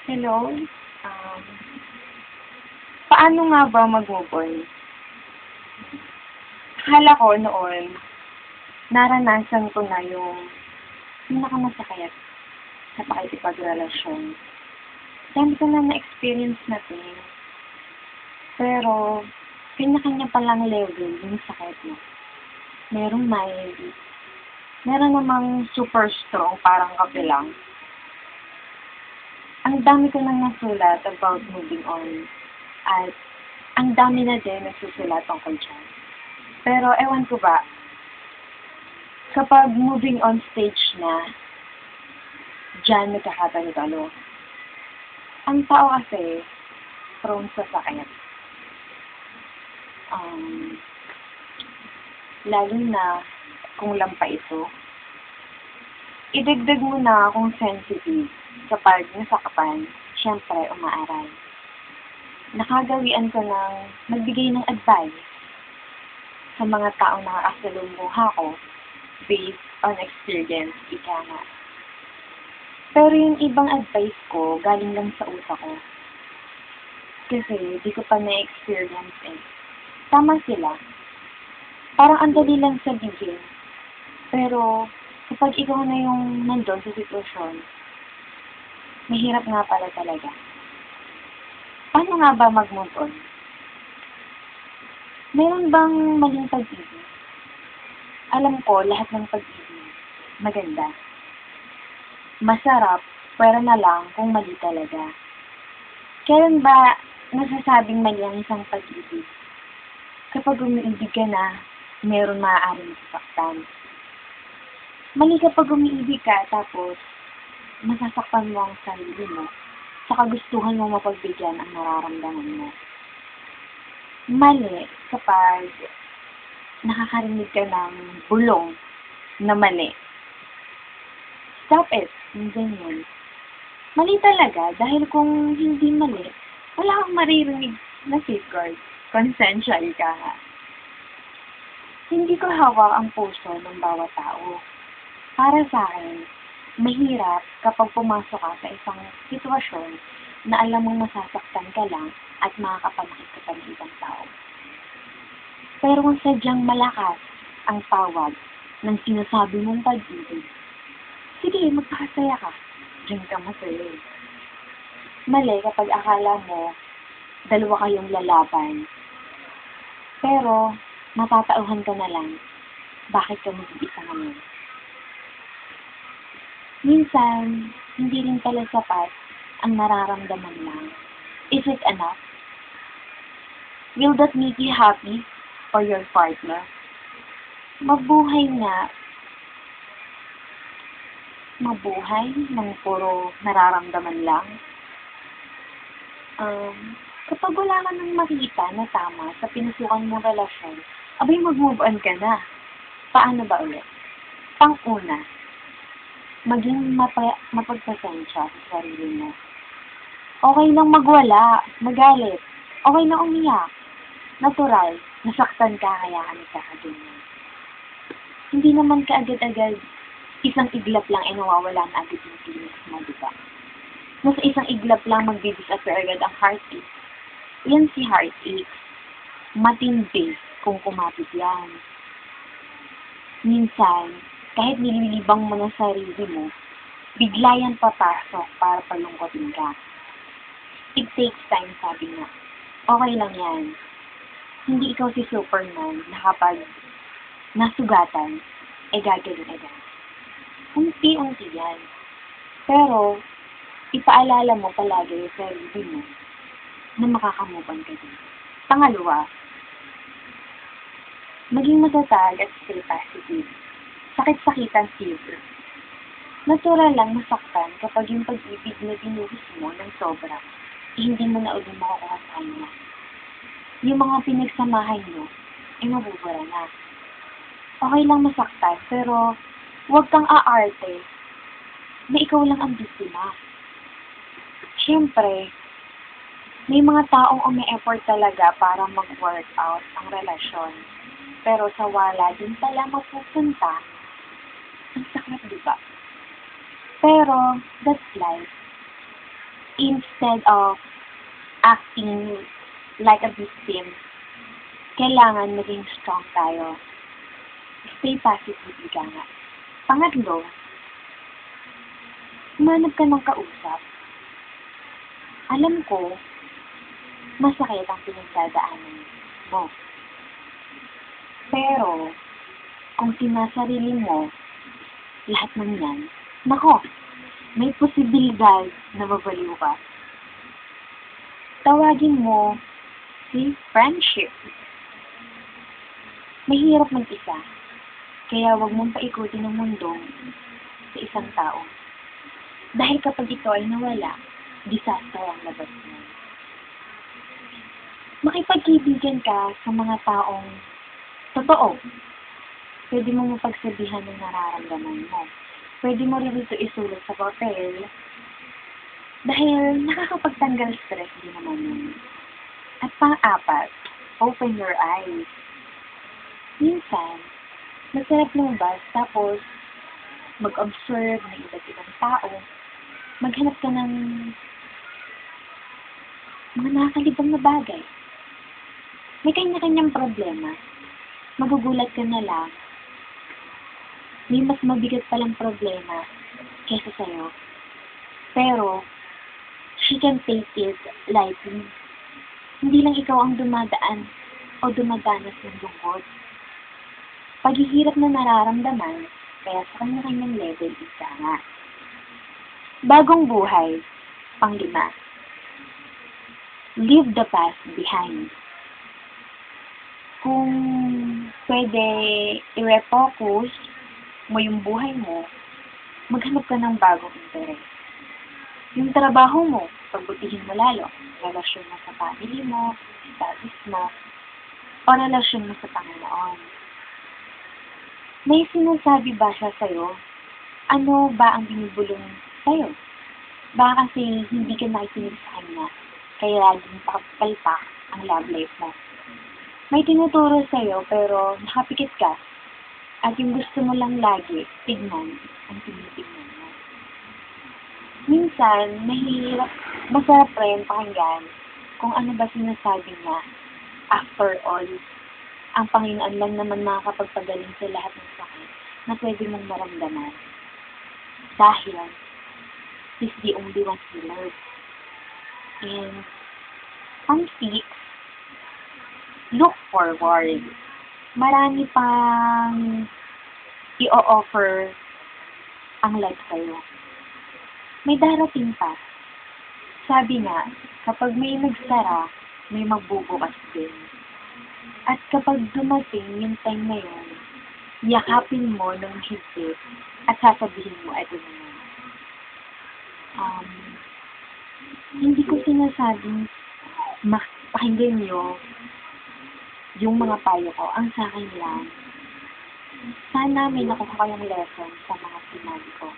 Hello? Um, Paano nga ba mag-move on? Akala ko noon, naranasan ko na yung pinakamasakit sa pakikipagrelasyon. Dami ko na na-experience na to. Pero, kanya-kanya palang level yung sakit mo. Merong mild, meron namang super strong, parang kape lang. Ang dami ko nang nasulat about moving on. At ang dami na din nagsusulat tungkol dyan. Pero ewan ko ba, kapag moving on stage na, dyan nagkakatalo-talo. Ang tao kasi, prone sa sakit. Um, Lalo na kung lampa ito. Idagdag mo na kung sensitive kapag nasaktan, syempre umaaral. Nakagawian ko ng magbigay ng advice sa mga taong nakakasalumuha ko based on experience, ika nga. Pero yung ibang advice ko, galing lang sa utak ko. Kasi di ko pa na-experience eh. Tama sila. Parang ang dali lang sabihin. Pero kapag ikaw na yung nandun sa sitwasyon, mahirap nga pala talaga. Paano nga ba mag-move on? Meron bang maling pag-ibig? Alam ko, lahat ng pag-ibig maganda. Masarap, pero na lang kung mali talaga. Kailan ba nasasabing mali ang isang pag-ibig? Kapag umiibig ka na, meron maaaring sasaktan. Mali kapag umiibig ka, tapos masasaktan mo ang sarili mo, sa kagustuhan mo mapagbigyan ang nararamdaman mo. Mali kapag nakakarinig ka ng bulong na mali. Stop it. Ganyan. Mali talaga dahil kung hindi mali, wala kang maririnig na safeguard. Konsensya ka nga. Hindi ko hawak ang puso ng bawat tao. Para sa akin, mahirap kapag pumasok ka sa isang sitwasyon na alam mong masasaktan ka lang at makakapanakit ka pa ng ibang tao. Pero kung sadyang malakas ang tawag ng sinasabi mong pag-ibig, sige, magpakasaya ka. Diyan ka masaya. Mali kapag akala mo, dalawa kayong lalaban. Pero, matatauhan ka na lang, bakit ka mag-iisa naman? Minsan, hindi rin pala sapat ang nararamdaman lang. Is it enough? Will that make you happy for your partner? Mabuhay nga. Mabuhay ng puro nararamdaman lang. Kapag wala ka nang makita na tama sa pinusukan mong relasyon, abay mag-move on ka na. Paano ba ulit? Pang-una, maging mapagpasensya sa sarili mo. Okay lang magwala, magalit. Okay lang umiyak. Natural, nasaktan ka kaya ka nagkakaganyan. Hindi naman kaagad-agad isang iglap lang ay nawawala na agad yung feelings mo, di ba? Nasa isang iglap lang magdi-disappear agad ang heartache. Yan si heartache. Matindi kung kumapit yan. Minsan, kahit nililibang mo na sarili mo, bigla yan papasok para palungkotin ka. It takes time, sabi nga. Okay lang yan. Hindi ikaw si Superman na kapag nasugatan, ay gagaling agad. Unti-unti yan. Pero, ipaalala mo palagi sa sarili mo na makakamuban ka din. Pangalawa, maging matatag at stay positive. Sakit-sakitan fever. Natural lang masaktan kapag yung pag-ibig na binuhos mo ng sobra, hindi mo na ulit makukuha sa kanya. Yung mga pinagsamahan mo, ay mabubura na. Okay lang masaktan, pero huwag kang aarte na ikaw lang ang biktima. Siyempre, may mga taong umi-effort talaga para mag-work out ang relasyon. Pero sa wala din pala mapupunta, ang sakit, di ba? Pero, that's life. instead of acting like a victim, kailangan maging strong tayo. Stay positive, ika nga. Pangatlo, humanap ka ng kausap. Alam ko, masakit ang pinagdadaanan mo. Pero, kung sinasarili mo lahat ng yan, nako, may posibilidad na mabaliw ka. Tawagin mo si friendship. Mahirap mag-isa, kaya wag mong paikutin ang mundo sa isang tao. Dahil kapag ito ay nawala, disaster ang labas mo. Makipagkaibigan ka sa mga taong totoo. Pwede mo mapagsabihan ng nararamdaman mo. Pwede mo rin ito isulat sa papel dahil nakakapagtanggal stress din naman yun. At pang-apat, open your eyes. Minsan, masarap lumabas tapos mag-observe ng iba't ibang tao. Maghanap ka ng mga nakakalibang na bagay. May kanya-kanyang problema. Magugulat ka na lang. May mas mabigat palang problema kesa sa'yo. Pero, she can take it lightly. Hindi lang ikaw ang dumadaan o dumadanas ng lungkot. Paghihirap na nararamdaman, kaya sa kanya-kanyang level, isa nga. Bagong buhay, pang-5. Leave the past behind. Kung pwede i-refocus mo yung buhay mo, maghanap ka ng bagong interes. Yung trabaho mo, pagbutihin mo lalo. Relasyon mo sa family mo, status mo, o relasyon mo sa Panginoon. May sinasabi ba siya sa'yo? Ano ba ang binibulong sa'yo? Baka kasi hindi ka nakikinig sa kanya, kaya laging pakapalpak ang love life mo. May tinuturo sa'yo pero nakapikit ka at yung gusto mo lang lagi, tignan ang tinitignan mo. Minsan, masarap rin pakinggan kung ano ba sinasabi niya. After all, ang Panginoon lang naman makakapagpagaling sa lahat ng sakit na pwede mong maramdaman. Dahil, He's the only one healer. And, pang-6, look forward. Marami pang i-offer ang life sa'yo. May darating pa. Sabi nga, kapag may nagsara, may magbubukas din. At kapag dumating yung time na yun, yakapin mo ng higpit at sasabihin mo, eto na yun. Hindi ko sinasabing pakinggan nyo yung mga payo ko. Ang sa akin lang, sana may nakuha kayong lesson sa mga sinabi ko.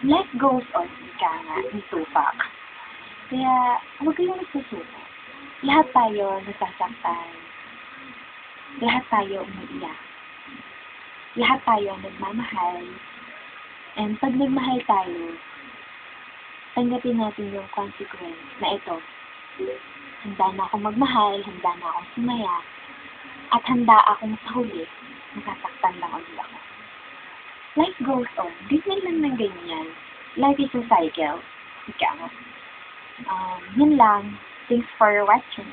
Life goes on, ika nga, ni Tupac. Kaya, huwag kayong nagsusuko. Lahat tayo nasasaktan. Lahat tayo umiiyak. Lahat tayo nagmamahal. And pag nagmahal tayo, tanggapin natin yung consequence na ito. Handa na akong magmahal, handa na akong sumaya, at handa akong sa huli, nasasaktan lang ulit ako. Life goes on. Ganyan lang ng ganyan. Life is a cycle. Ika nga. Yun lang. Thanks for watching.